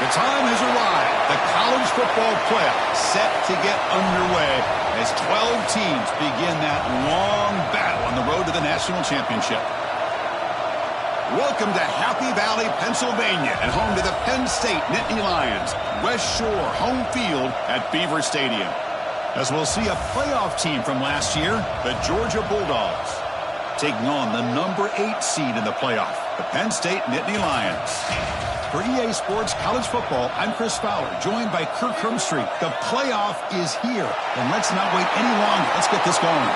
The time has arrived. The college football playoff set to get underway as 12 teams begin that long battle on the road to the national championship. Welcome to Happy Valley, Pennsylvania, and home to the Penn State Nittany Lions. West Shore home field at Beaver Stadium. As we'll see a playoff team from last year, the Georgia Bulldogs, taking on the number 8 seed in the playoff, the Penn State Nittany Lions. For EA Sports College Football, I'm Chris Fowler, joined by Kirk Hermstreet. The playoff is here, and let's not wait any longer. Let's get this going.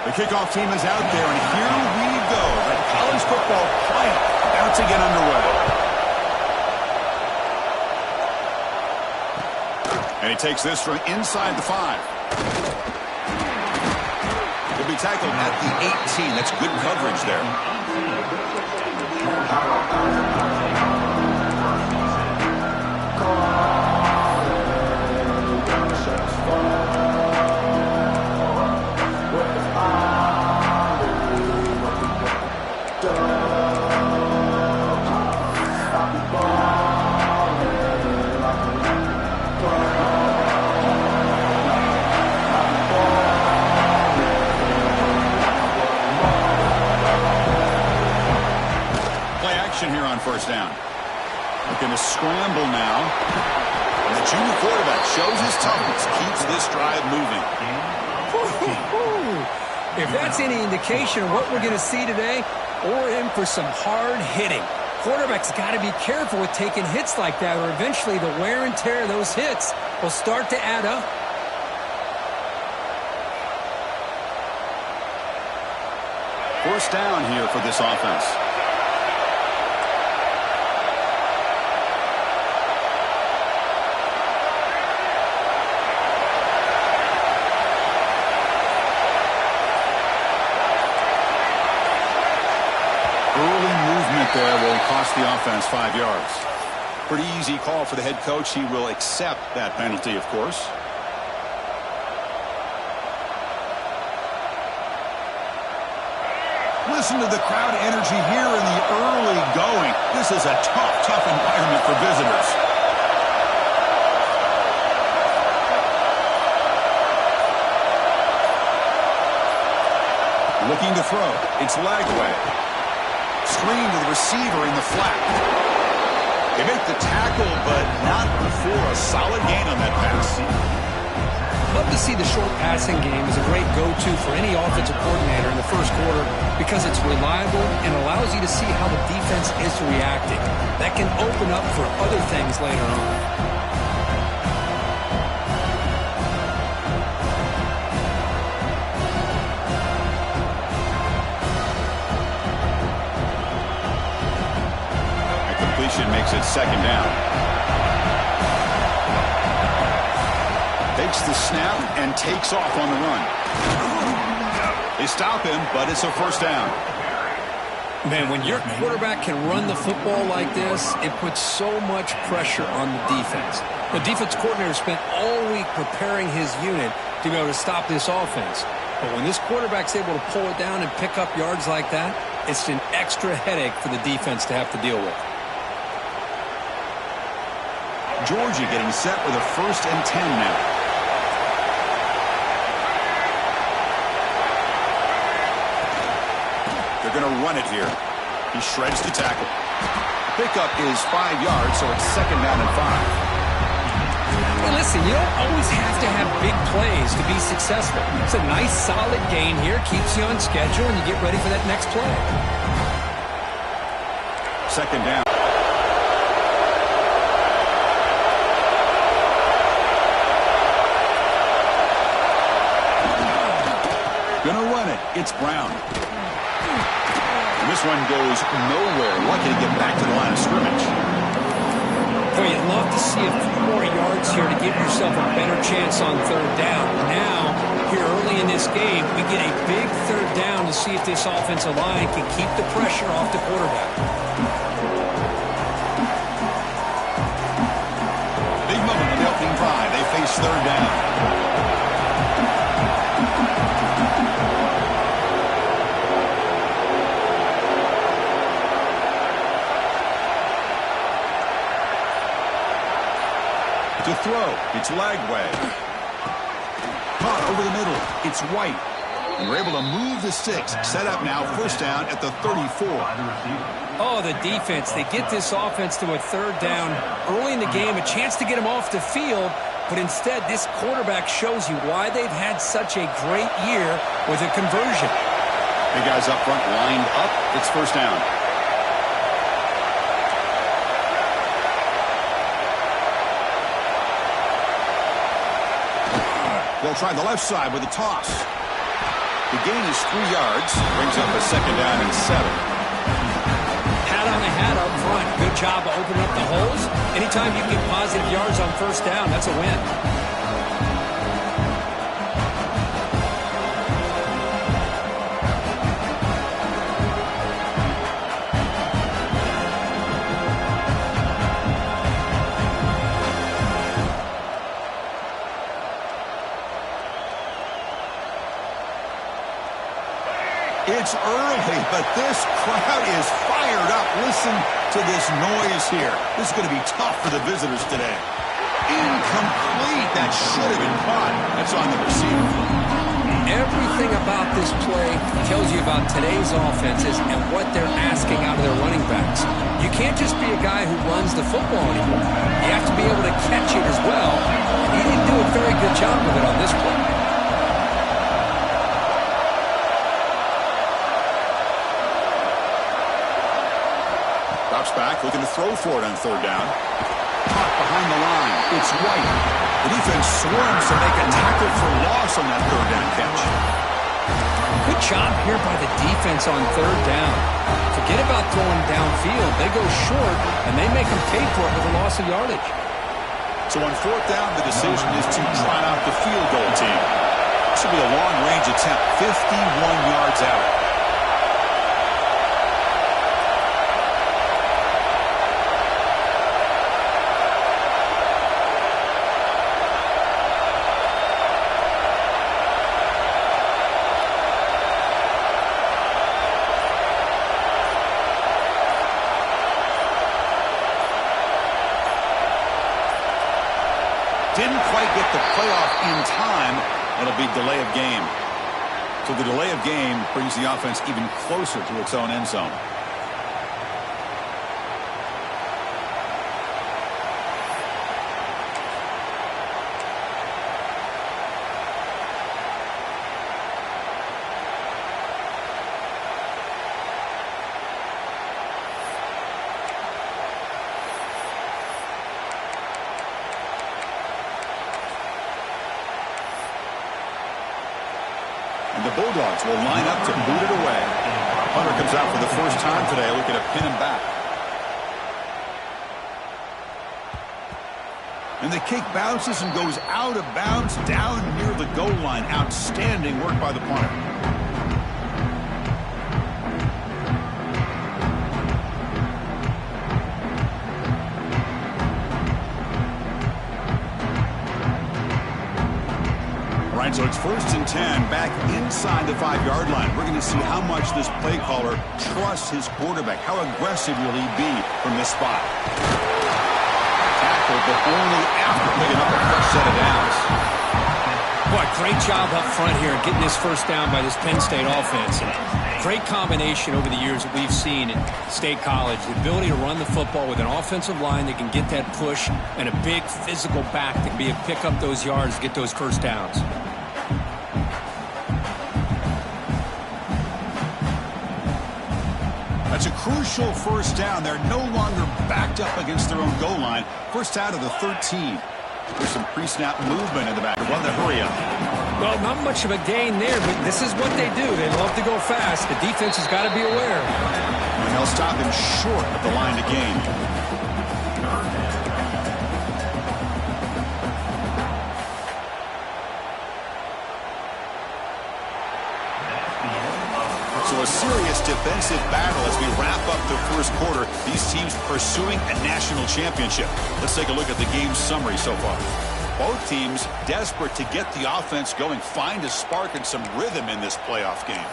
The kickoff team is out there, and here we go. The college football playoff about to get underway. And he takes this from inside the 5. He'll be tackled at the 18. That's good coverage there. Here on first down. Looking to scramble now. And the junior quarterback shows his toughness, keeps this drive moving. If that's any indication of what we're going to see today, we're in for some hard hitting. Quarterback's got to be careful with taking hits like that, or eventually the wear and tear of those hits will start to add up. First down here for this offense. There will cost the offense 5 yards. Pretty easy call for the head coach. He will accept that penalty, of course. Listen to the crowd energy here in the early going. This is a tough environment for visitors. Looking to throw. It's Lagway. Screen to the receiver in the flat. They make the tackle, but not before a solid gain on that pass. Love to see the short passing game as a great go-to for any offensive coordinator in the first quarter because it's reliable and allows you to see how the defense is reacting. That can open up for other things later on. Makes it second down. Takes the snap and takes off on the run. They stop him, but it's a first down. Man, when your quarterback can run the football like this, it puts so much pressure on the defense. The defense coordinator spent all week preparing his unit to be able to stop this offense. But when this quarterback's able to pull it down and pick up yards like that, it's an extra headache for the defense to have to deal with. Georgia getting set with a 1st and 10 now. They're going to run it here. He shreds the tackle. Pickup is 5 yards, so it's second down and 5. Hey, listen, you don't always have to have big plays to be successful. It's a nice, solid gain here. Keeps you on schedule, and you get ready for that next play. Second down. Gonna run it. It's Brown. And this one goes nowhere. Lucky to get back to the line of scrimmage. Boy, you'd love to see a few more yards here to give yourself a better chance on third down. Now, here early in this game, we get a big third down to see if this offensive line can keep the pressure off the quarterback. Big moment on the opening drive. They face third down. To throw, it's Lagway. Caught over the middle, it's White. And we're able to move the sticks. Set up now, first down at the 34. Oh, the defense. They get this offense to a third down early in the game, a chance to get them off the field, but instead this quarterback shows you why they've had such a great year with a conversion. The guys up front lined up, it's first down. They'll try the left side with a toss. The gain is 3 yards. Brings up a second down and 7. Hat on the hat up front. Good job of opening up the holes. Anytime you get positive yards on first down, that's a win. It's early, but this crowd is fired up. Listen to this noise here. This is going to be tough for the visitors today. Incomplete. That should have been caught. That's on the receiver. Everything about this play tells you about today's offenses and what they're asking out of their running backs. You can't just be a guy who runs the football anymore. You have to be able to catch it as well. And he didn't do a very good job of it on this play. Back, looking to throw for it on third down. Caught behind the line. It's White. The defense swarms to make a tackle for loss on that third down catch. Good job here by the defense on third down. Forget about throwing downfield. They go short, and they make them pay for it with a loss of yardage. So on fourth down, the decision is to try out the field goal team. This will be a long-range attempt, 51 yards out. Didn't quite get the playoff in time. It'll be delay of game. So the delay of game brings the offense even closer to its own end zone. And the Bulldogs will line up to boot it away. Punter comes out for the first time today, looking to pin him back. And the kick bounces and goes out of bounds down near the goal line. Outstanding work by the punter. All right, so it's 1st and 10 back inside the 5-yard line. We're going to see how much this play caller trusts his quarterback. How aggressive will he be from this spot? But only after picking up a fresh set of downs. Boy, great job up front here getting this first down by this Penn State offense. And great combination over the years that we've seen at State College. The ability to run the football with an offensive line that can get that push and a big physical back that can be able to pick up those yards to get those first downs. That's a crucial first down. They're no longer backed up against their own goal line. First out of the 13. There's some pre-snap movement in the back. One to hurry up. Well, not much of a gain there, but this is what they do. They love to go fast. The defense has got to be aware. And they'll stop him short of the line to gain. So a serious defensive battle as we wrap up the first quarter. These teams pursuing a national championship. Let's take a look at the game summary so far. Both teams desperate to get the offense going, find a spark and some rhythm in this playoff game.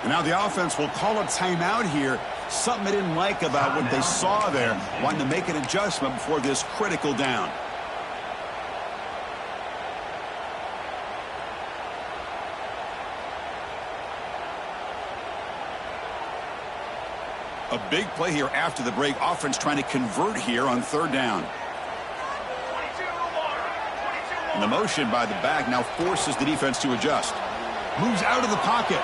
And now the offense will call a timeout here. Something they didn't like about what they saw there. Wanting to make an adjustment before this critical down. A big play here after the break. Offense trying to convert here on 3rd down. And the motion by the back now forces the defense to adjust. Moves out of the pocket.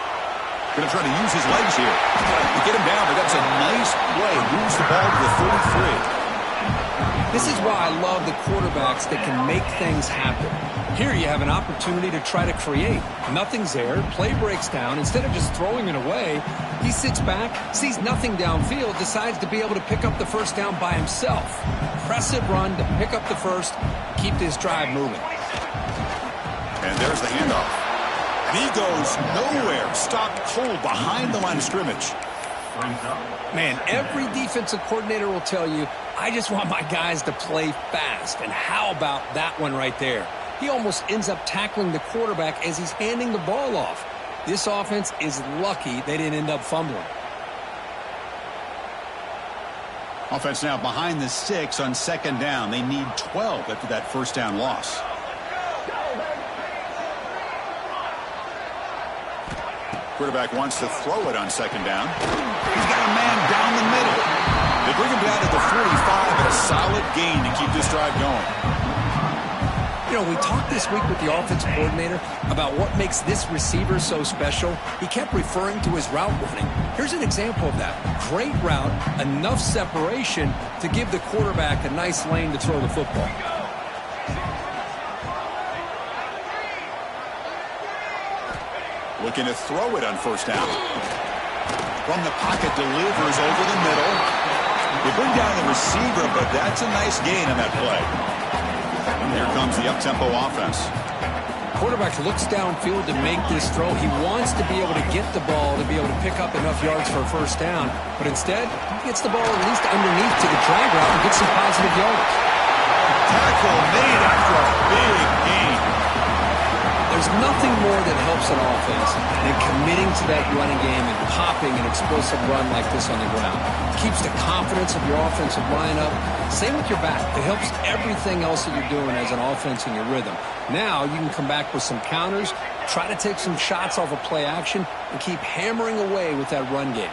Going to try to use his legs here. To get him down, but that's a nice play. Moves the ball to the 33. This is why I love the quarterbacks that can make things happen. Here you have an opportunity to try to create. Nothing's there. Play breaks down. Instead of just throwing it away, he sits back, sees nothing downfield, decides to be able to pick up the first down by himself. Impressive run to pick up the first, keep this drive moving. And there's the handoff. And he goes nowhere. Stopped cold behind the line of scrimmage. Man, every defensive coordinator will tell you, I just want my guys to play fast. And how about that one right there? He almost ends up tackling the quarterback as he's handing the ball off. This offense is lucky they didn't end up fumbling. Offense now behind the 6 on 2nd down. They need 12 after that first down loss. Quarterback wants to throw it on 2nd down. He's got a man down the middle. They bring him down to the 45, but a solid gain to keep this drive going. You know, we talked this week with the offensive coordinator about what makes this receiver so special. He kept referring to his route running. Here's an example of that. Great route, enough separation to give the quarterback a nice lane to throw the football. Looking to throw it on first down. From the pocket, delivers over the middle. They bring down the receiver, but that's a nice gain on that play. And here comes the up-tempo offense. Quarterback looks downfield to make this throw. He wants to be able to get the ball to be able to pick up enough yards for a first down. But instead, he gets the ball at least underneath to the drag route and gets some positive yards. Tackle made after a big gain. There's nothing more that helps an offense than committing to that running game and popping an explosive run like this on the ground. It keeps the confidence of your offensive lineup. Same with your back. It helps everything else that you're doing as an offense in your rhythm. Now you can come back with some counters, try to take some shots off of play action, and keep hammering away with that run game.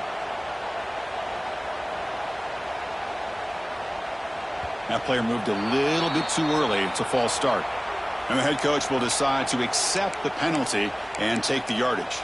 That player moved a little bit too early. It's a false start. And the head coach will decide to accept the penalty and take the yardage.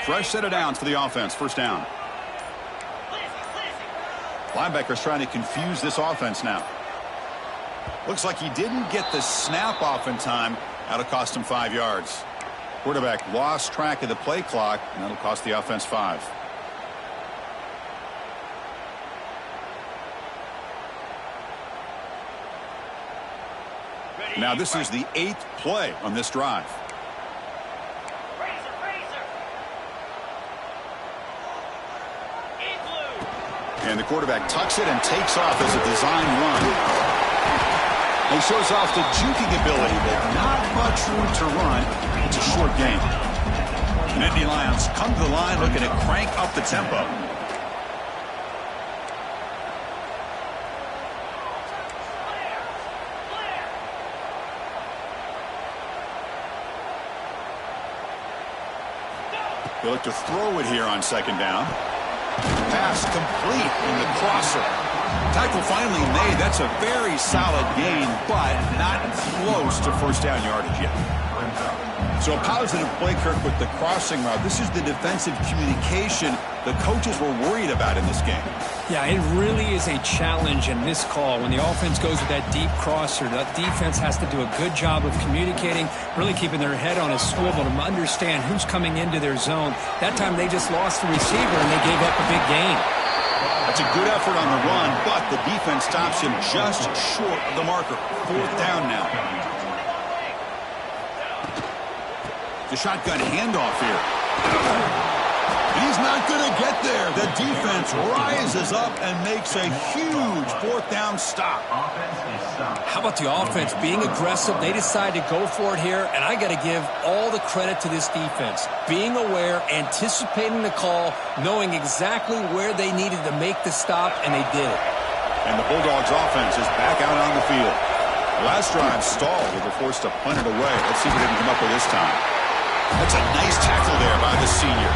Fresh set of downs for the offense. First down. Linebacker's trying to confuse this offense now. Looks like he didn't get the snap off in time. That'll cost him 5 yards. Quarterback lost track of the play clock, and that'll cost the offense 5. Now this is the 8th play on this drive. And the quarterback tucks it and takes off as a design run. He shows off the juking ability, but not much room to run. It's a short game. Nittany Lions come to the line looking to crank up the tempo. They look to throw it here on second down. Pass complete in the crosser. Tackle finally made. That's a very solid gain, but not close to first down yardage yet. So a positive play, Kirk, with the crossing route. This is the defensive communication the coaches were worried about in this game. Yeah, it really is a challenge in this call. When the offense goes with that deep crosser, the defense has to do a good job of communicating, really keeping their head on a swivel to understand who's coming into their zone. That time they just lost the receiver and they gave up a big gain. That's a good effort on the run, but the defense stops him just short of the marker. Fourth down now. The shotgun handoff here. He's not going to get there. The defense rises up and makes a huge fourth down stop. How about the offense being aggressive? They decide to go for it here, and I got to give all the credit to this defense. Being aware, anticipating the call, knowing exactly where they needed to make the stop, and they did it. And the Bulldogs offense is back out on the field. Last drive stalled. They were forced to punt it away. Let's see if they can come up with this time. That's a nice tackle there by the senior.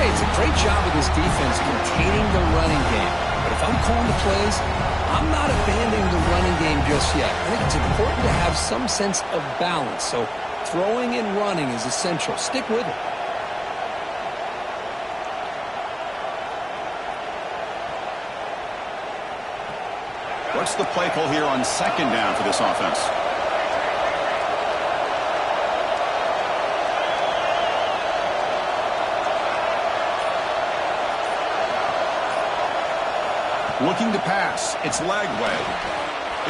Hey, it's a great job of this defense containing the running game. But if I'm calling the plays, I'm not abandoning the running game just yet. I think it's important to have some sense of balance. So throwing and running is essential. Stick with it. What's the play call here on second down for this offense? Looking to pass. It's Lagway.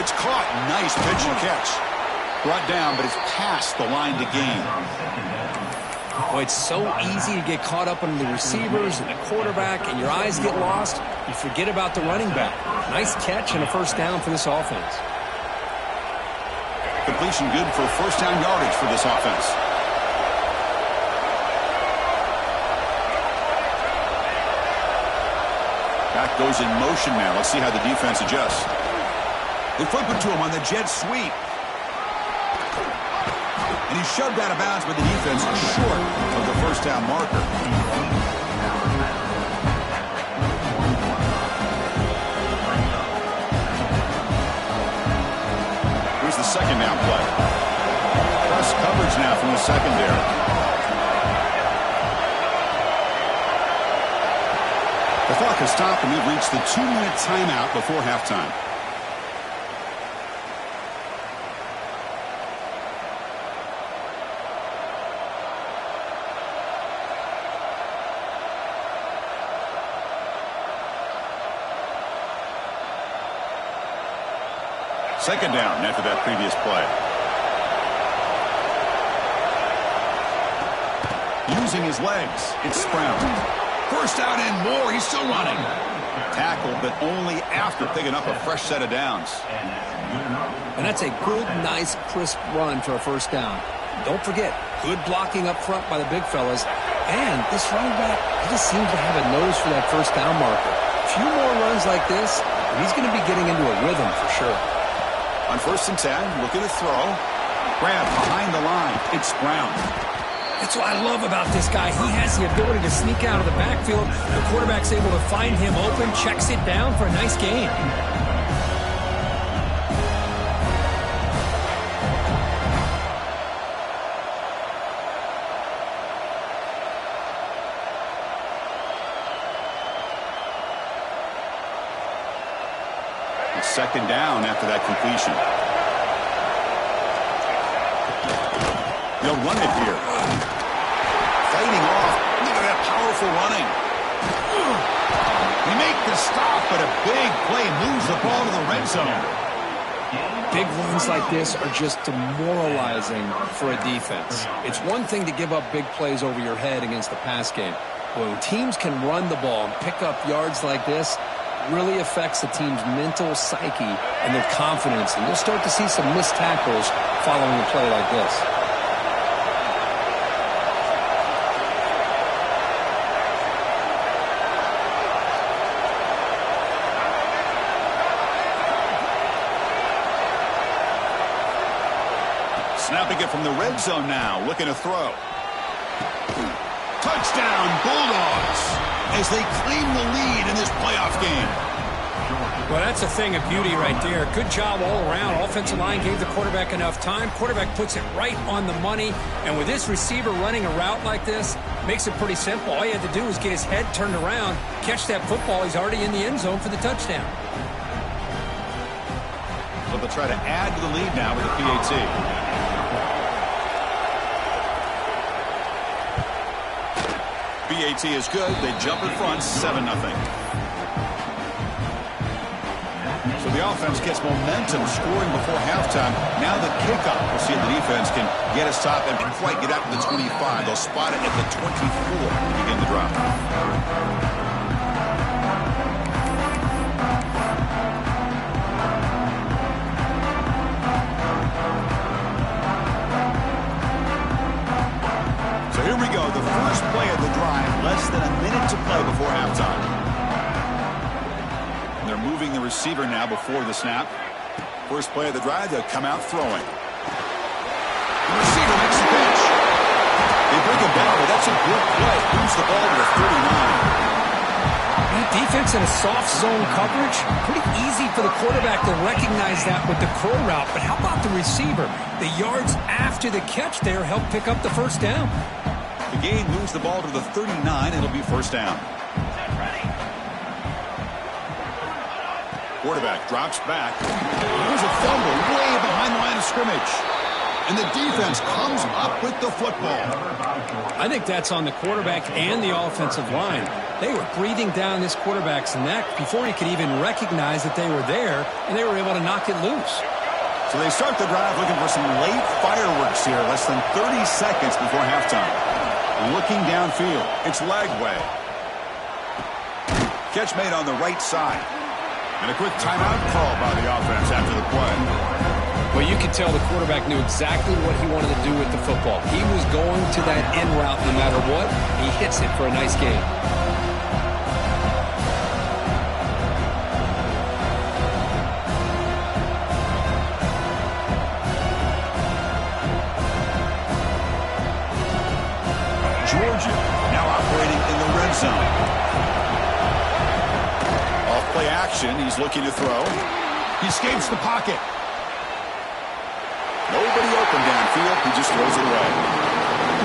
It's caught. Nice pitch and catch. Brought down, but it's past the line to gain. Boy, it's so easy to get caught up on the receivers and the quarterback, and your eyes get lost. You forget about the running back. Nice catch and a first down for this offense. Completion good for first down yardage for this offense. Back goes in motion now. Let's see how the defense adjusts. They flip it to him on the jet sweep. And he's shoved out of bounds by the defense short of the first down marker. Here's the second down play. Press coverage now from the secondary. The clock has stopped, and we've reached the 2-minute timeout before halftime. Second down after that previous play. Using his legs, it's Sprout. First out and more. He's still running. Tackled, but only after picking up a fresh set of downs. And that's a good, nice, crisp run for a first down. Don't forget, good blocking up front by the big fellas. And this running back, he just seems to have a nose for that first down marker. A few more runs like this, and he's going to be getting into a rhythm for sure. On first and 10, looking to throw. Grab behind the line. It's Brown. That's what I love about this guy. He has the ability to sneak out of the backfield. The quarterback's able to find him open, checks it down for a nice gain. it's second down after that completion. They'll run it here. Fighting off. Look at that powerful running. They make the stop, but a big play moves the ball to the red zone. Big runs like this are just demoralizing for a defense. It's one thing to give up big plays over your head against the pass game. But when teams can run the ball and pick up yards like this, it really affects the team's mental psyche and their confidence. And you'll start to see some missed tackles following a play like this. Snapping it from the red zone now, looking to throw. Touchdown, Bulldogs, as they claim the lead in this playoff game. Well, that's a thing of beauty right there. Good job all around. Offensive line gave the quarterback enough time. Quarterback puts it right on the money. And with this receiver running a route like this, makes it pretty simple. All he had to do was get his head turned around, catch that football. He's already in the end zone for the touchdown. So they'll try to add to the lead now with a PAT. PAT is good. They jump in front, 7-0. So the offense gets momentum, scoring before halftime. Now the kickoff. We'll see if the defense can get a stop and quite get out to the 25. They'll spot it at the 24 to begin the drive. Here we go, the first play of the drive, less than a minute to play before halftime. And they're moving the receiver now before the snap. First play of the drive, they'll come out throwing. The receiver makes the pitch. They bring him down, but that's a good play. Moves the ball to the 39. Defense in a soft zone coverage, pretty easy for the quarterback to recognize that with the curl route. But how about the receiver? The yards after the catch there help pick up the first down. The gain moves the ball to the 39. It'll be first down. Quarterback drops back. There's a fumble way behind the line of scrimmage. And the defense comes up with the football. I think that's on the quarterback and the offensive line. They were breathing down this quarterback's neck before he could even recognize that they were there, and they were able to knock it loose. So they start the drive looking for some late fireworks here, less than 30 seconds before halftime. Looking downfield, it's Lagway. Catch made on the right side. And a quick timeout call by the offense after the play. Well, you could tell the quarterback knew exactly what he wanted to do with the football. He was going to that end route no matter what. He hits it for a nice gain. Georgia now operating in the red zone. Off play action, he's looking to throw. He escapes the pocket. Nobody open downfield, he just throws it away.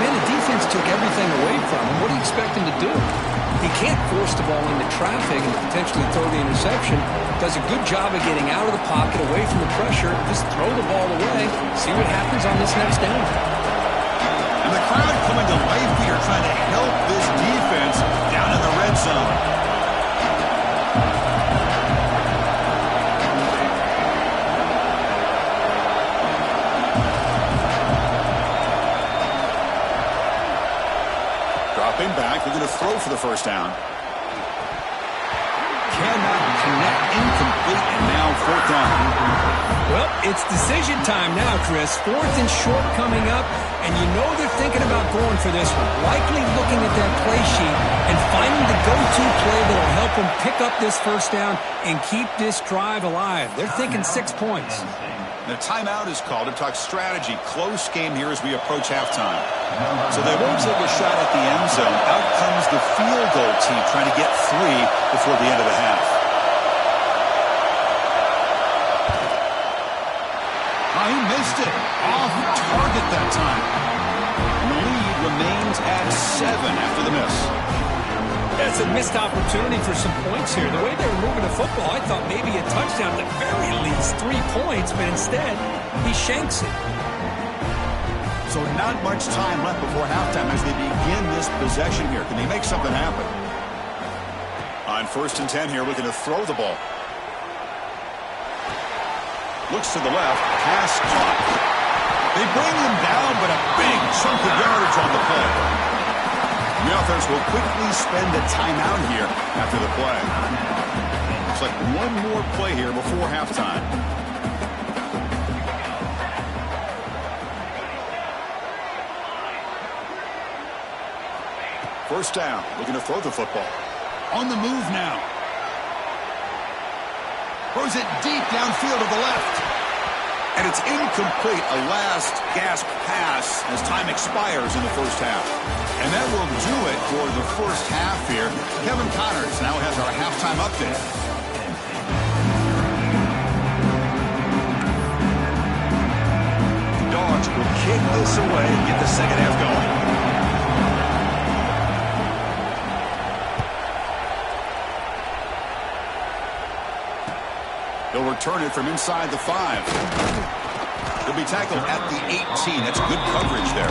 Man, the defense took everything away from him. What do you expect him to do? He can't force the ball into traffic and potentially throw the interception. Does a good job of getting out of the pocket, away from the pressure. Just throw the ball away. See what happens on this next down. And the crowd coming to life here, trying to help this defense down in the red zone. Dropping back, they're going to throw for the first down. Cannot connect, incomplete, and now fourth down. Well, it's decision time now, Chris. Fourth and short coming up, and you know they're thinking about going for this one. Likely looking at that play sheet and finding the go-to play that will help them pick up this first down and keep this drive alive. They're thinking 6 points. The timeout is called to talk strategy. Close game here as we approach halftime. So they won't take a shot at the end zone. Out comes the field goal team trying to get 3 before the end of the half. Oh, he missed it. Off target that time. The lead remains at 7 after the miss. As That's a missed opportunity for some points here. The way they were moving the football, I thought maybe a touchdown, at the very least 3 points, but instead, he shanks it. So not much time left before halftime as they begin this possession here. Can they make something happen? On 1st and 10 here, looking to throw the ball. Looks to the left, pass caught. They bring him down, but a big chunk of yardage on the play. The offense will quickly spend a timeout here after the play. Looks like one more play here before halftime. First down, looking to throw the football. On the move now. Throws it deep downfield to the left. And it's incomplete, a last gasp pass as time expires in the first half. And that will do it for the first half here. Kevin Connors now has our halftime update. The Dogs will kick this away and get the second half going. They'll return it from inside the 5. He'll be tackled at the 18. That's good coverage there.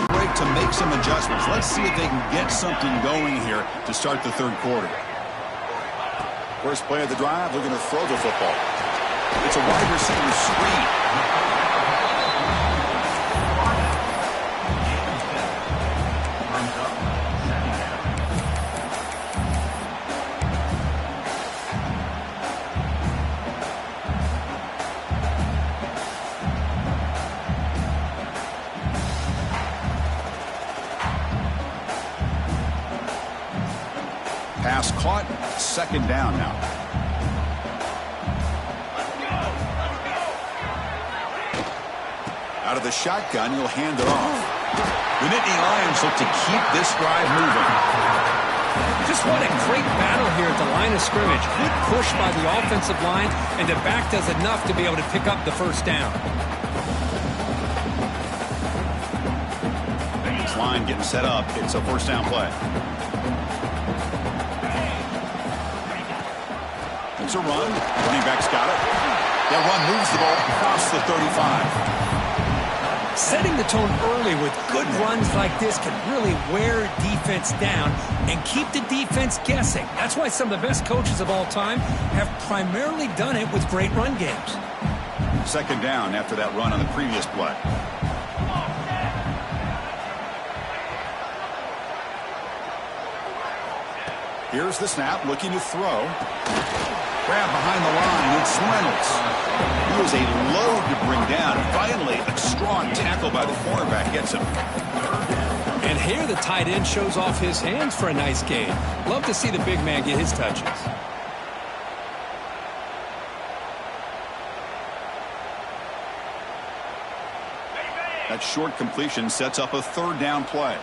Break to make some adjustments. Let's see if they can get something going here to start the third quarter. First play of the drive, they're going to throw the football. It's a wide receiver screen. Pass caught, second down now. Out of the shotgun, he'll hand it off. The Nittany Lions look to keep this drive moving. Just what a great battle here at the line of scrimmage. Good push by the offensive line, and the back does enough to be able to pick up the first down. This line getting set up. It's a first down play. It's a run. Running back's got it. That run moves the ball across the 35. Setting the tone early with good runs like this can really wear defense down and keep the defense guessing. That's why some of the best coaches of all time have primarily done it with great run games. Second down after that run on the previous play. Here's the snap, looking to throw. Grab behind the line, it's Reynolds. He was a load to bring down. Finally, a strong tackle by the cornerback gets him. And here the tight end shows off his hands for a nice gain. Love to see the big man get his touches. That short completion sets up a third down play.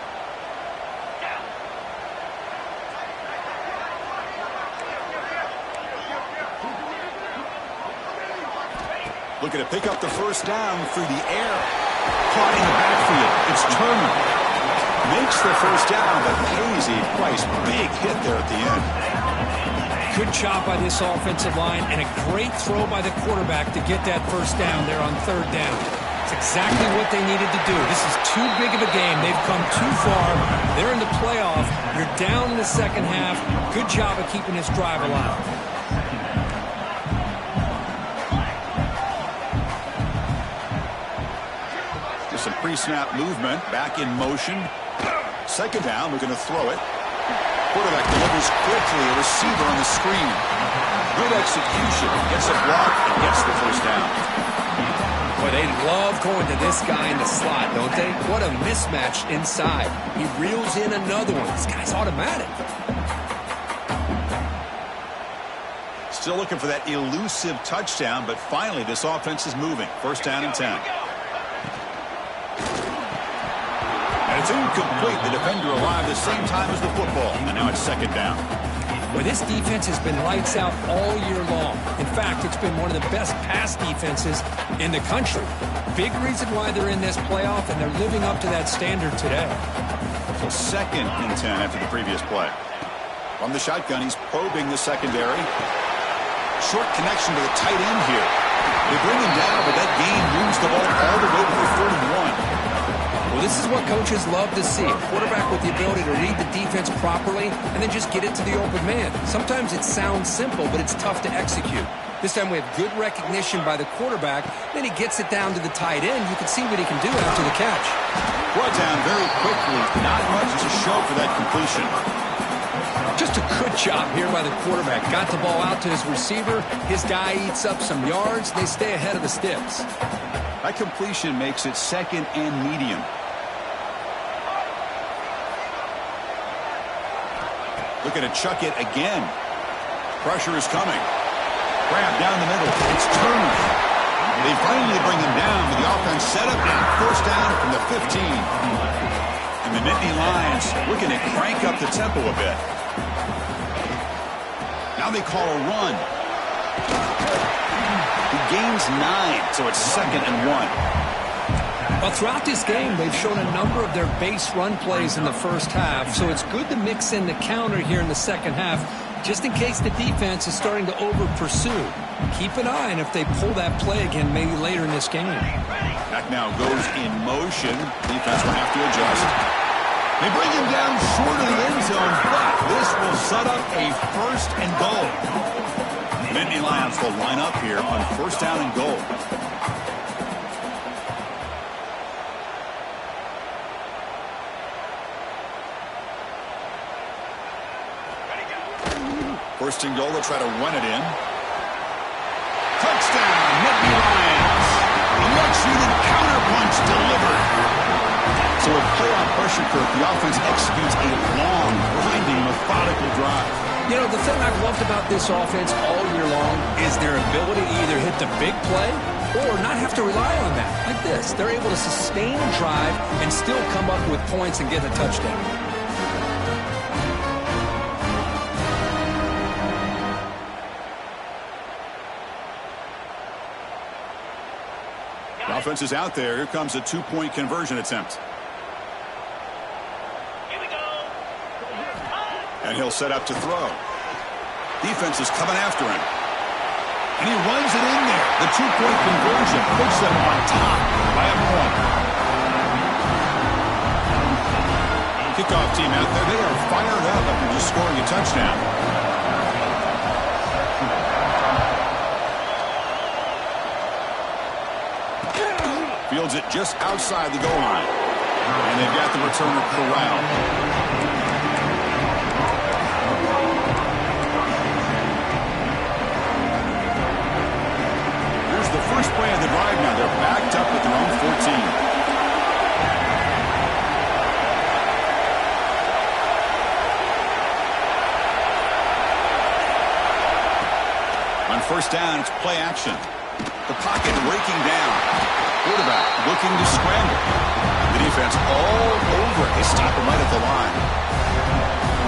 Looking to pick up the first down through the air. Caught in the backfield. It's Turner. Makes the first down, but pays a price. Big hit there at the end. Good job by this offensive line and a great throw by the quarterback to get that first down there on third down. It's exactly what they needed to do. This is too big of a game. They've come too far. They're in the playoff. You're down in the second half. Good job of keeping this drive alive. Some pre-snap movement, back in motion. Second down, we're going to throw it. Quarterback delivers quickly, a receiver on the screen. Good execution, gets a block, and gets the first down. Boy, they love going to this guy in the slot, don't they? What a mismatch inside. He reels in another one. This guy's automatic. Still looking for that elusive touchdown, but finally this offense is moving. First down and 10. And it's incomplete. The defender arrived the same time as the football. And now it's second down. Well, this defense has been lights out all year long. In fact, it's been one of the best pass defenses in the country. Big reason why they're in this playoff, and they're living up to that standard today. So 2nd and 10 after the previous play. From the shotgun, he's probing the secondary. Short connection to the tight end here. They bring him down, but that gain moves the ball all the way to the 31. Well, this is what coaches love to see. A quarterback with the ability to read the defense properly and then just get it to the open man. Sometimes it sounds simple, but it's tough to execute. This time we have good recognition by the quarterback. Then he gets it down to the tight end. You can see what he can do after the catch. Brought down very quickly. Not much to show for that completion. Just a good job here by the quarterback. Got the ball out to his receiver. His guy eats up some yards. They stay ahead of the sticks. That completion makes it 2nd and medium. Looking to chuck it again. Pressure is coming. Grab down the middle. It's Turner. They finally bring him down with the offense set up and 1st down from the 15. And the Nittany Lions looking to crank up the tempo a bit. Now they call a run. He gains 9, so it's 2nd and 1. Well, throughout this game, they've shown a number of their base run plays in the first half, so it's good to mix in the counter here in the second half, just in case the defense is starting to over-pursue. Keep an eye on if they pull that play again maybe later in this game. Back now goes in motion. Defense will have to adjust. They bring him down short of the end zone, but this will set up a 1st and goal. Nittany Lions will line up here on 1st down and goal. First and goal, they'll try to run it in. Touchdown, Nittany Lions. A much-needed counterpunch delivered. So with playoff pressure curve, the offense executes a long, grinding, methodical drive. You know, the thing I've loved about this offense all year long is their ability to either hit the big play or not have to rely on that. Like this, they're able to sustain a drive and still come up with points and get a touchdown. The offense is out there. Here comes a 2-point conversion attempt. Here we go. And he'll set up to throw. Defense is coming after him. And he runs it in there. The 2-point conversion puts them on top by a point. Kickoff team out there. They are fired up after just scoring a touchdown. Fields it just outside the goal line. And they've got the returner corralled. Here's the first play of the drive now. They're backed up at their own 14. On 1st down, it's play action. The pocket breaking down. Quarterback looking to scramble. The defense all over. They stop him right at the line.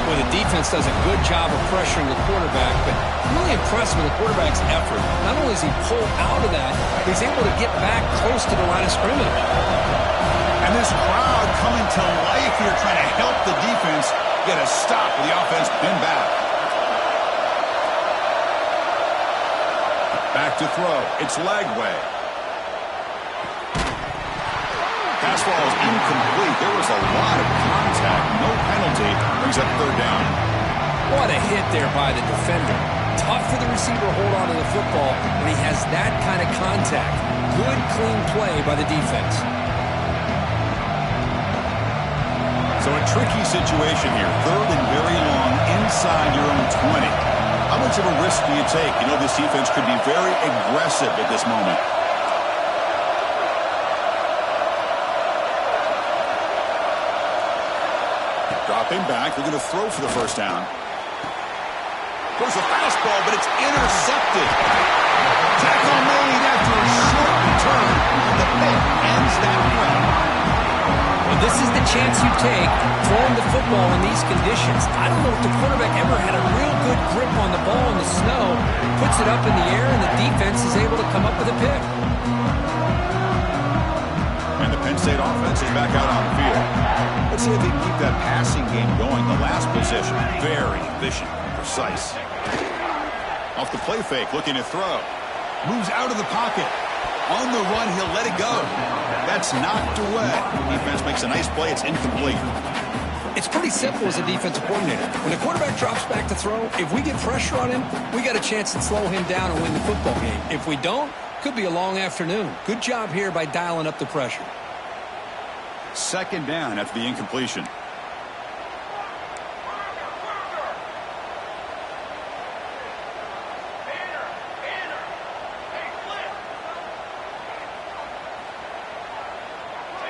Well, the defense does a good job of pressuring the quarterback, but I'm really impressed with the quarterback's effort. Not only is he pulled out of that, but he's able to get back close to the line of scrimmage. And this crowd coming to life here trying to help the defense get a stop with the offense pinned back. Back to throw. It's Lagway. Fastball is incomplete. There was a lot of contact. No penalty. Brings up 3rd down. What a hit there by the defender. Tough for the receiver to hold on to the football when he has that kind of contact. Good, clean play by the defense. So a tricky situation here. 3rd and very long inside your own 20. How much of a risk do you take? You know this defense could be very aggressive at this moment. Dropping back. They're going to throw for the 1st down. There's a fastball, but it's intercepted. Tackle made after a short return. And the pick ends that play. Well, This is the chance you take throwing the football in these conditions. I don't know if the quarterback ever had a real good grip on the ball in the snow, puts it up in the air, and the defense is able to come up with a pick. And the Penn State offense is back out on the field. Let's see if they can keep that passing game going. The last possession, very efficient, precise. Off the play fake, looking to throw. Moves out of the pocket. On the run, he'll let it go. That's knocked away. Defense makes a nice play. It's incomplete. It's pretty simple as a defensive coordinator. When the quarterback drops back to throw, if we get pressure on him, we got a chance to slow him down and win the football game. If we don't, could be a long afternoon. Good job here by dialing up the pressure. Second down after the incompletion.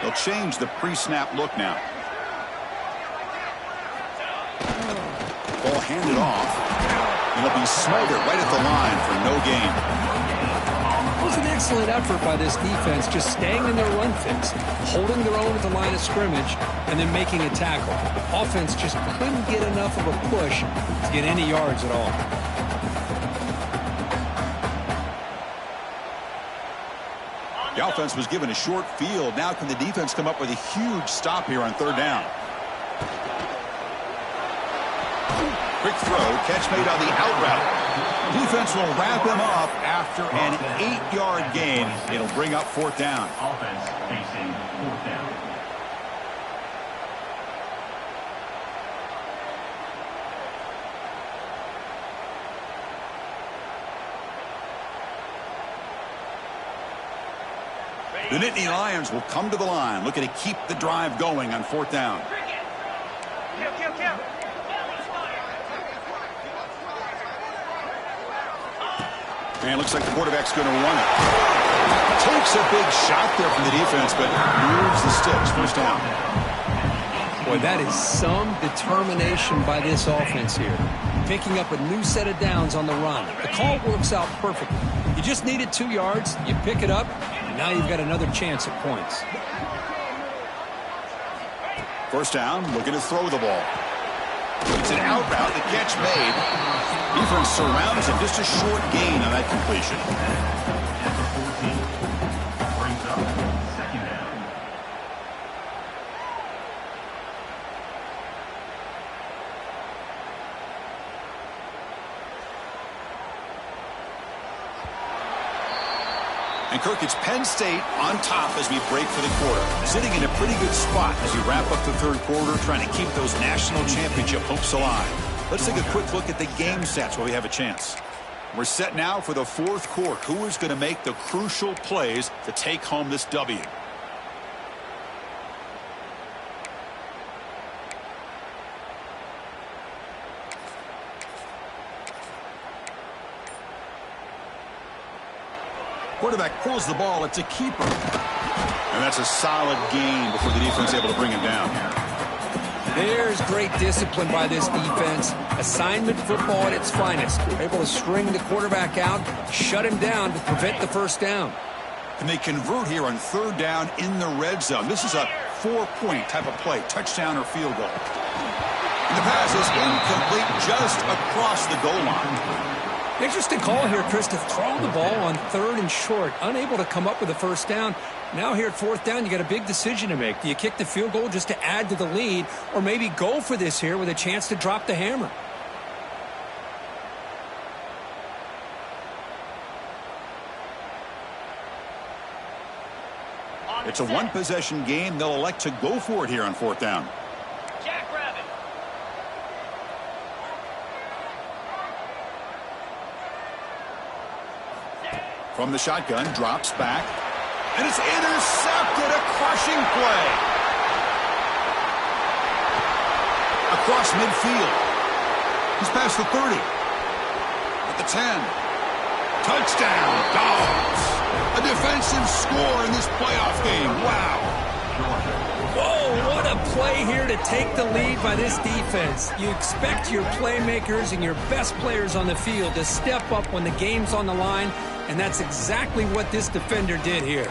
They'll change the pre-snap look now. Ball handed off. And it'll be smothered right at the line for no gain. It was an excellent effort by this defense, just staying in their run fix, holding their own at the line of scrimmage, and then making a tackle. Offense just couldn't get enough of a push to get any yards at all. The offense was given a short field. Now can the defense come up with a huge stop here on third down? Quick throw, catch made on the out route. Defense will wrap him up after an 8-yard gain. It'll bring up fourth down. Offense facing fourth down. The Nittany Lions will come to the line, looking to keep the drive going on fourth down. And looks like the quarterback's going to run it. Takes a big shot there from the defense, but moves the sticks. First down. Boy, that is some determination by this offense here. Picking up a new set of downs on the run. The call works out perfectly. You just needed 2 yards. You pick it up. Now you've got another chance at points. First down, looking to throw the ball. It's an out route, the catch made. Defense surrounds him, just a short gain on that completion. Brings up second down. And Kirk, it's Penn State on top as we break for the quarter. Sitting in a pretty good spot as we wrap up the third quarter, trying to keep those national championship hopes alive. Let's take a quick look at the game stats while we have a chance. We're set now for the fourth quarter. Who is going to make the crucial plays to take home this W? Quarterback pulls the ball. It's a keeper. And that's a solid gain before the defense is able to bring him down. There's great discipline by this defense. Assignment football at its finest. They're able to string the quarterback out, shut him down to prevent the first down. And they convert here on third down in the red zone. This is a 4-point type of play, touchdown or field goal. And the pass is incomplete just across the goal line. Interesting call here, Chris, to throw the ball on third and short, unable to come up with a first down. Now here at fourth down, you got a big decision to make. Do you kick the field goal just to add to the lead, or maybe go for this here with a chance to drop the hammer? It's a one-possession game. They'll elect to go for it here on fourth down. From the shotgun, drops back, and it's intercepted. A crushing play. Across midfield. He's past the 30. At the 10. Touchdown, Dogs. A defensive score in this playoff game. Wow. Whoa, what a play here to take the lead by this defense. You expect your playmakers and your best players on the field to step up when the game's on the line, and that's exactly what this defender did here.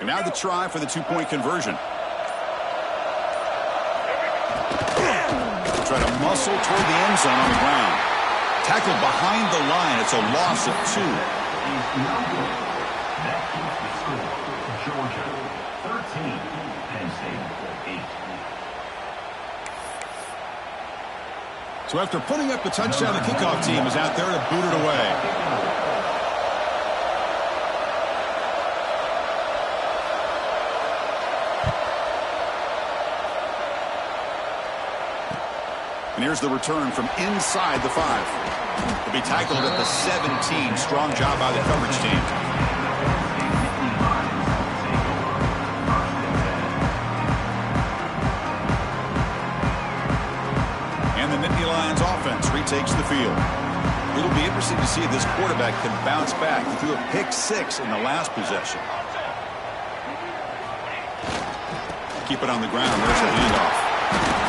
And now the try for the two-point conversion. Try to muscle toward the end zone on the ground. Tackled behind the line. It's a loss of 2. That keeps the score. Georgia 13, Penn State 8. So after putting up the touchdown, the kickoff team is out there to boot it away. And here's the return from inside the 5. He'll be tackled at the 17. Strong job by the coverage team. And the Nittany Lions offense retakes the field. It'll be interesting to see if this quarterback can bounce back. He threw a pick-6 in the last possession. Keep it on the ground. There's the handoff.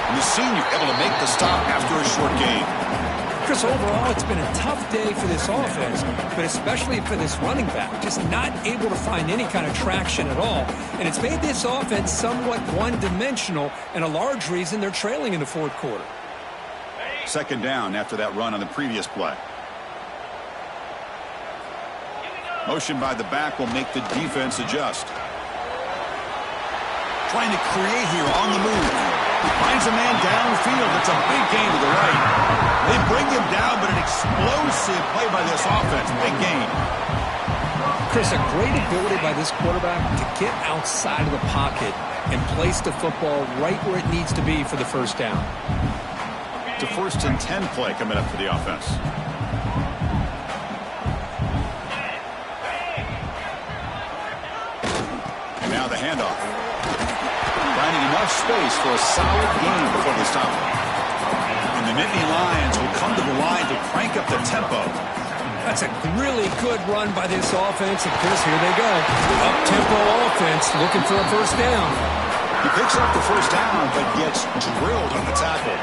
And the senior able to make the stop after a short gain. Chris, overall, it's been a tough day for this offense, but especially for this running back. Just not able to find any kind of traction at all. And it's made this offense somewhat one-dimensional, and a large reason they're trailing in the fourth quarter. Second down after that run on the previous play. Motion by the back will make the defense adjust. Trying to create here on the move. Finds a man downfield. It's a big gain to the right. They bring him down, but an explosive play by this offense. Big gain. Chris, a great ability by this quarterback to get outside of the pocket and place the football right where it needs to be for the first down. It's a 1st and 10 play coming up for the offense. And now the handoff. Finding enough space for a solid gain before they stop it. And the Nittany Lions will come to the line to crank up the tempo. That's a really good run by this offense. And Chris, here they go. Up-tempo offense looking for a first down. He picks up the first down, but gets drilled on the tackle.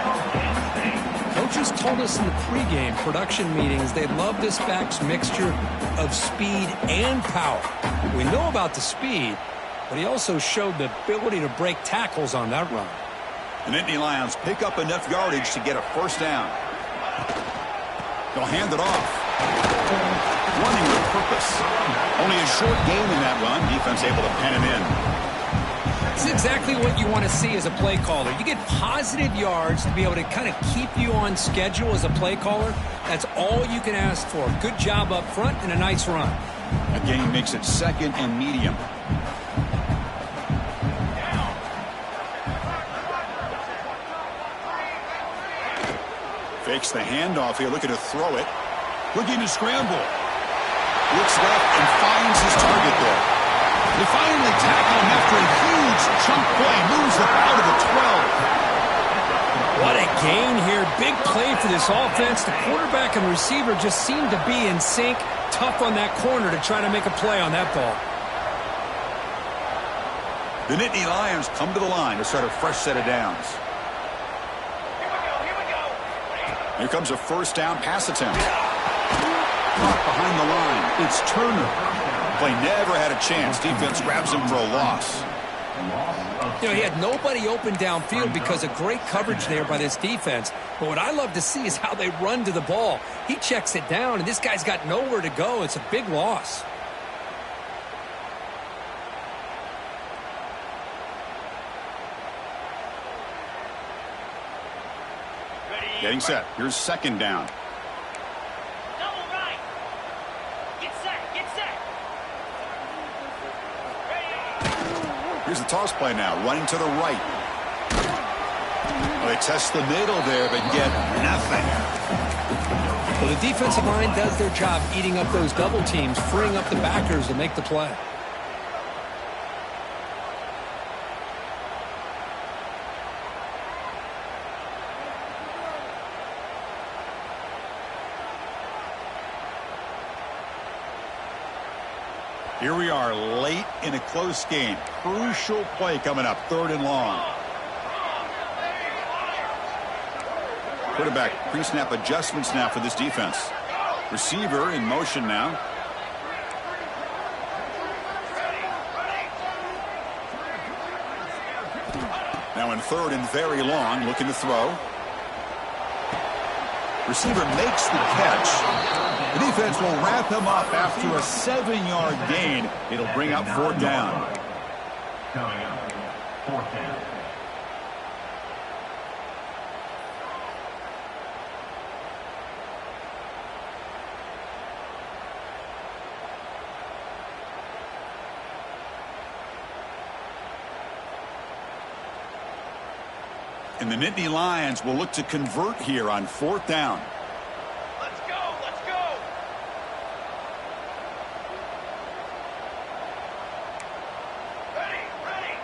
Coaches told us in the pregame production meetings they love this back's mixture of speed and power. We know about the speed, but he also showed the ability to break tackles on that run. The Nittany Lions pick up enough yardage to get a first down. They'll hand it off. Running with purpose. Only a short gain in that run. Defense able to pen it in. It's exactly what you want to see as a play caller. You get positive yards to be able to kind of keep you on schedule as a play caller. That's all you can ask for. Good job up front and a nice run. That gain makes it 2nd and medium. Fakes the handoff here, looking to throw it. Looking to scramble. Looks left and finds his target there. They finally tackle him after a huge chunk play. Moves the ball to the 12. What a gain here. Big play for this offense. The quarterback and receiver just seem to be in sync. Tough on that corner to try to make a play on that ball. The Nittany Lions come to the line to start a fresh set of downs. Here comes a first down pass attempt. Caught behind the line. It's Turner. Play never had a chance. Defense grabs him for a loss. You know, he had nobody open downfield because of great coverage there by this defense. But what I love to see is how they run to the ball. He checks it down, and this guy's got nowhere to go. It's a big loss. Getting set. Here's second down. Double right. Get set. Get set. Here's the toss play now. Running to the right. Well, they test the middle there, but get nothing. Well, the defensive line does their job eating up those double teams, freeing up the backers to make the play. Here we are late in a close game. Crucial play coming up. 3rd and long. Quarterback pre-snap adjustments now for this defense. Receiver in motion now. Now in 3rd and very long, looking to throw. Receiver makes the catch. The defense will wrap him up after a 7-yard gain. It'll bring up 4th down. Coming up, 4th down. And the Nittany Lions will look to convert here on 4th down. Let's go, let's go. Ready, ready.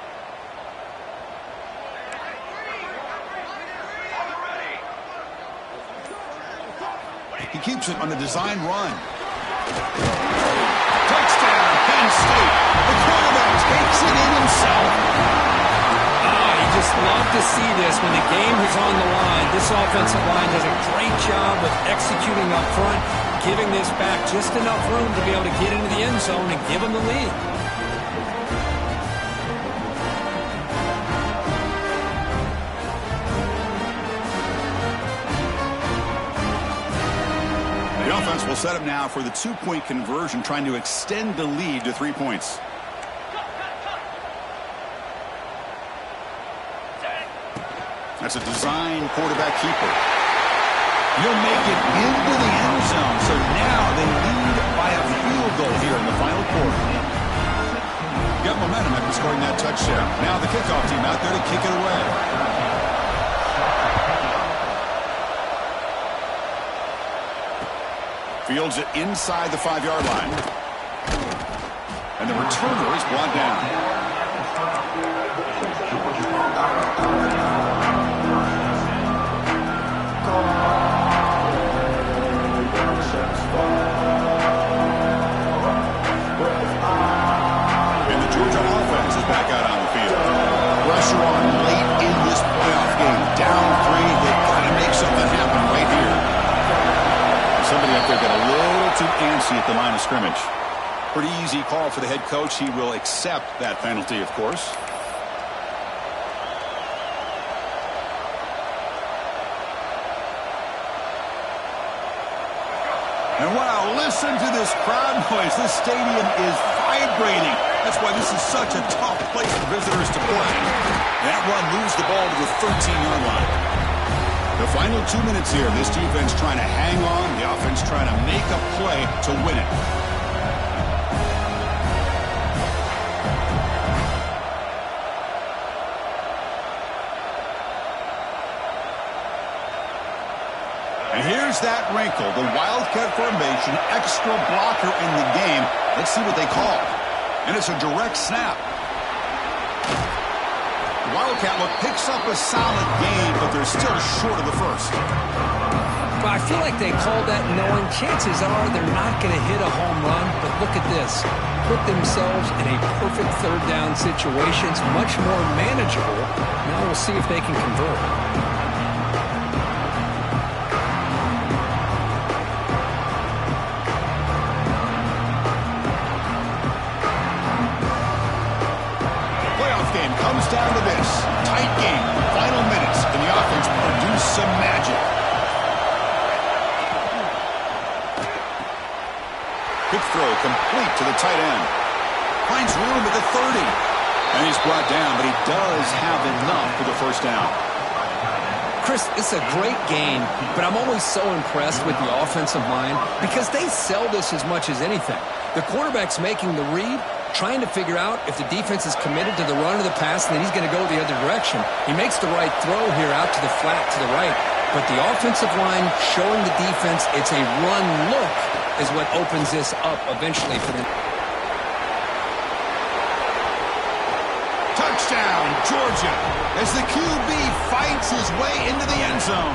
He keeps it on a design run. Touchdown, Penn State. The quarterback takes it in himself. Just love to see this when the game is on the line. This offensive line does a great job with executing up front, giving this back just enough room to be able to get into the end zone and give them the lead. The offense will set up now for the 2-point conversion, trying to extend the lead to 3 points. That's a design quarterback keeper. He'll make it into the end zone. So now they lead by a field goal here in the final quarter. Got momentum after scoring that touchdown. Now the kickoff team out there to kick it away. Fields it inside the 5-yard line. And the returner is brought down. Back out on the field. Pressure on late in this playoff game. Down 3. They've got to make something happen right here. Somebody up there got a little too antsy at the line of scrimmage. Pretty easy call for the head coach. He will accept that penalty, of course. And wow, listen to this crowd noise. This stadium is vibrating. That's why this is such a tough place for visitors to play. That run moves the ball to the 13-yard line. The final 2 minutes here. This defense trying to hang on. The offense trying to make a play to win it. And here's that wrinkle. The Wildcat formation, extra blocker in the game. Let's see what they call. And it's a direct snap. The Wildcat look picks up a solid gain, but they're still short of the first. But I feel like they called that knowing chances are they're not going to hit a home run. But look at this. Put themselves in a perfect 3rd down situation. It's much more manageable. Now we'll see if they can convert. Comes down to this. Tight game. Final minutes. And the offense produced some magic. Quick throw complete to the tight end. Finds room at the 30. And he's brought down, but he does have enough for the first down. Chris, it's a great game, but I'm always so impressed with the offensive line because they sell this as much as anything. The quarterback's making the read, trying to figure out if the defense is committed to the run or the pass, and then he's going to go the other direction. He makes the right throw here out to the flat to the right, but the offensive line showing the defense it's a run look is what opens this up eventually for them. Touchdown, Georgia, as the QB fights his way into the end zone.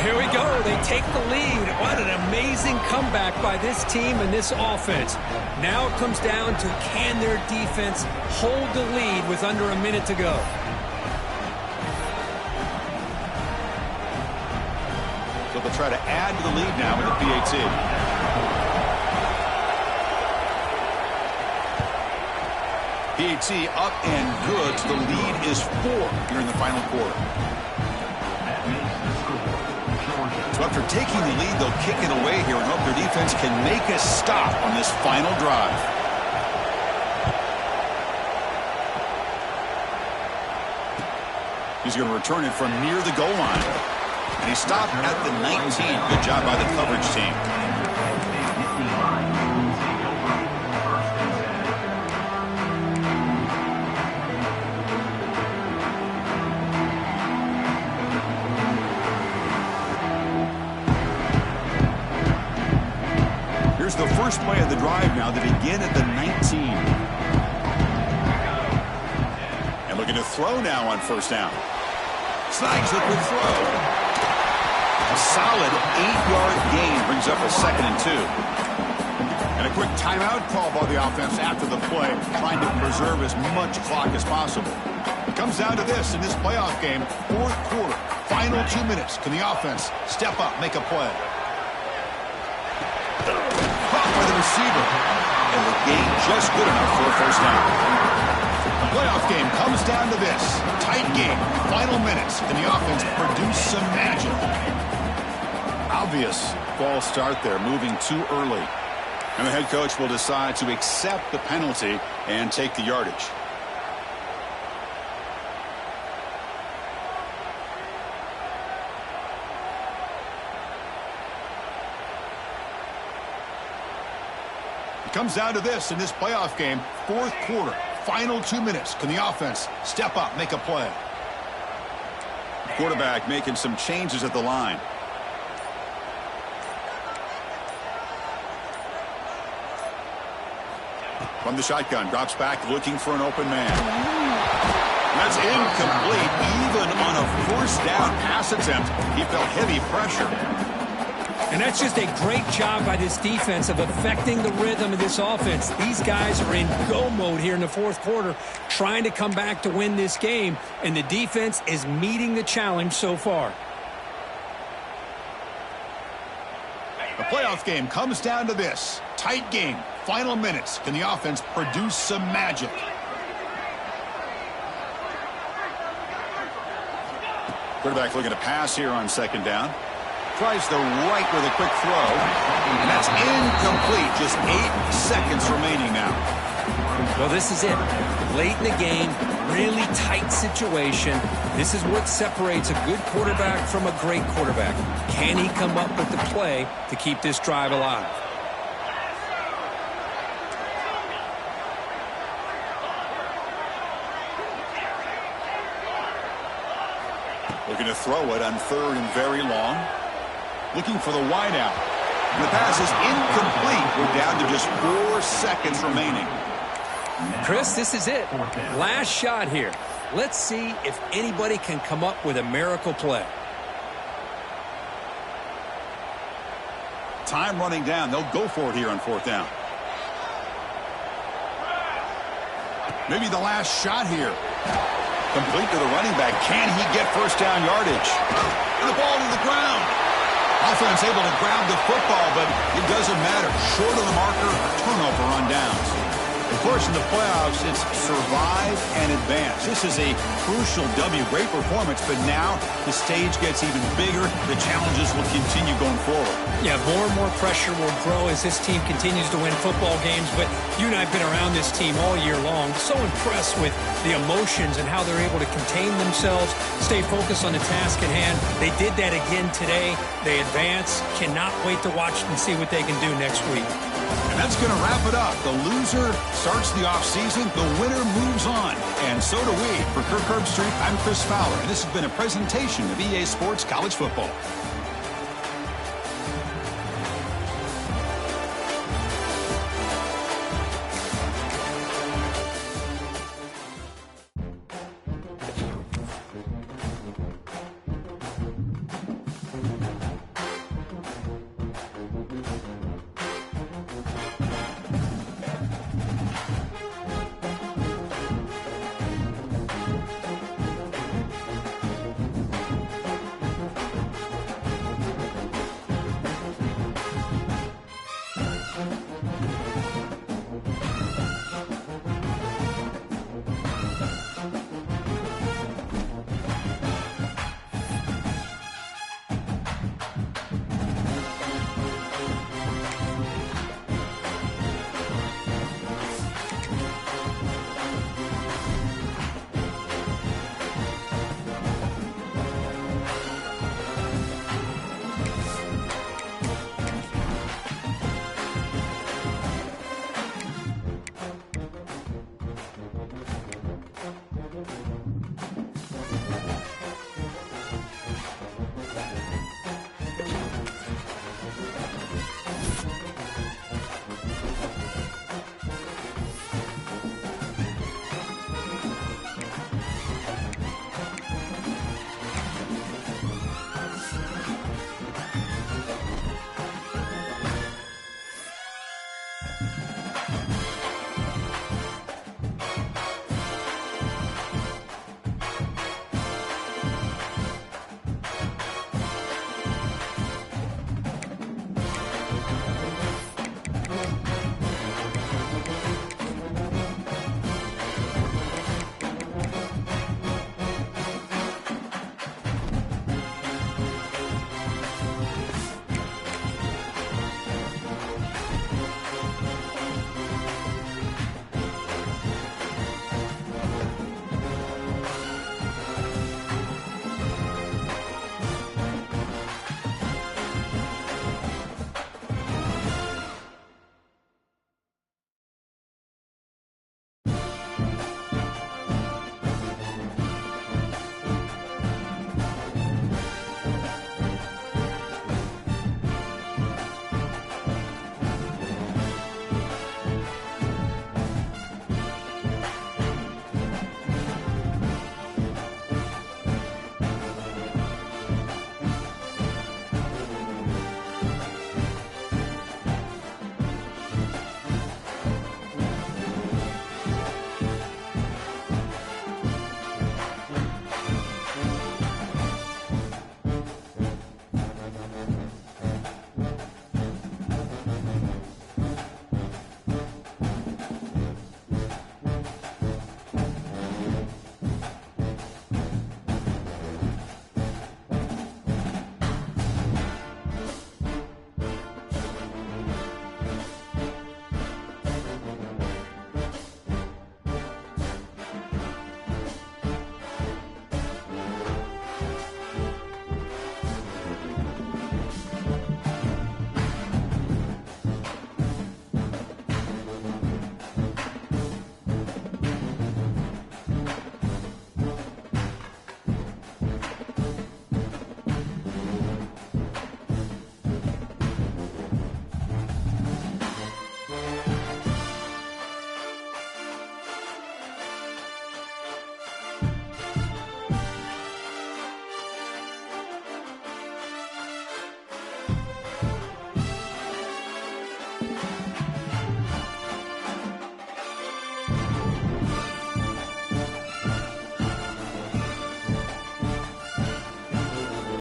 Here we go. They take the lead. What an amazing comeback by this team and this offense. Now it comes down to can their defense hold the lead with under a minute to go. So they'll try to add to the lead now with the PAT. PAT up and good. So the lead is 4 here in the final quarter. So after taking the lead, they'll kick it away here and hope their defense can make a stop on this final drive. He's going to return it from near the goal line. And he stopped at the 19. Good job by the coverage team. Here's the first play of the drive now to begin at the 19. And looking to throw now on first down. Snags a quick throw. A solid 8-yard gain brings up a 2nd and 2. And a quick timeout call by the offense after the play, trying to preserve as much clock as possible. It comes down to this in this playoff game, 4th quarter, final 2 minutes. Can the offense step up, make a play? Caught by the receiver. And the gain just good enough for a first down. The playoff game comes down to this. Tight game. Final minutes. Can the offense produce some magic? Obvious false start there, moving too early. And the head coach will decide to accept the penalty and take the yardage. It comes down to this in this playoff game, 4th quarter. Final 2 minutes. Can the offense step up, make a play? Quarterback making some changes at the line. From the shotgun, drops back, looking for an open man. That's incomplete. Even on a first down pass attempt, he felt heavy pressure. And that's just a great job by this defense of affecting the rhythm of this offense. These guys are in go mode here in the 4th quarter, trying to come back to win this game, and the defense is meeting the challenge so far. The playoff game comes down to this. Tight game. Final minutes. Can the offense produce some magic? Quarterback looking to pass here on 2nd down. Tries the right with a quick throw. And that's incomplete. Just 8 seconds remaining now. Well, this is it. Late in the game, really tight situation. This is what separates a good quarterback from a great quarterback. Can he come up with the play to keep this drive alive? Looking to throw it on 3rd and very long. Looking for the wide out. And the pass is incomplete. We're down to just 4 seconds remaining. Chris, this is it. Last shot here. Let's see if anybody can come up with a miracle play. Time running down. They'll go for it here on 4th down. Maybe the last shot here. Complete to the running back. Can he get first down yardage? And the ball to the ground. Offense able to grab the football, but it doesn't matter. Short of the marker, turnover on downs. Of course, in the playoffs, it's survive and advance. This is a crucial W. Great performance, but now the stage gets even bigger. The challenges will continue going forward. Yeah, more and more pressure will grow as this team continues to win football games, but you and I have been around this team all year long. So impressed with the emotions and how they're able to contain themselves, stay focused on the task at hand. They did that again today. They advance. Cannot wait to watch and see what they can do next week. And that's going to wrap it up. The loser starts the offseason. The winner moves on. And so do we. For Kirk Herbstreit, I'm Chris Fowler. And this has been a presentation of EA Sports College Football.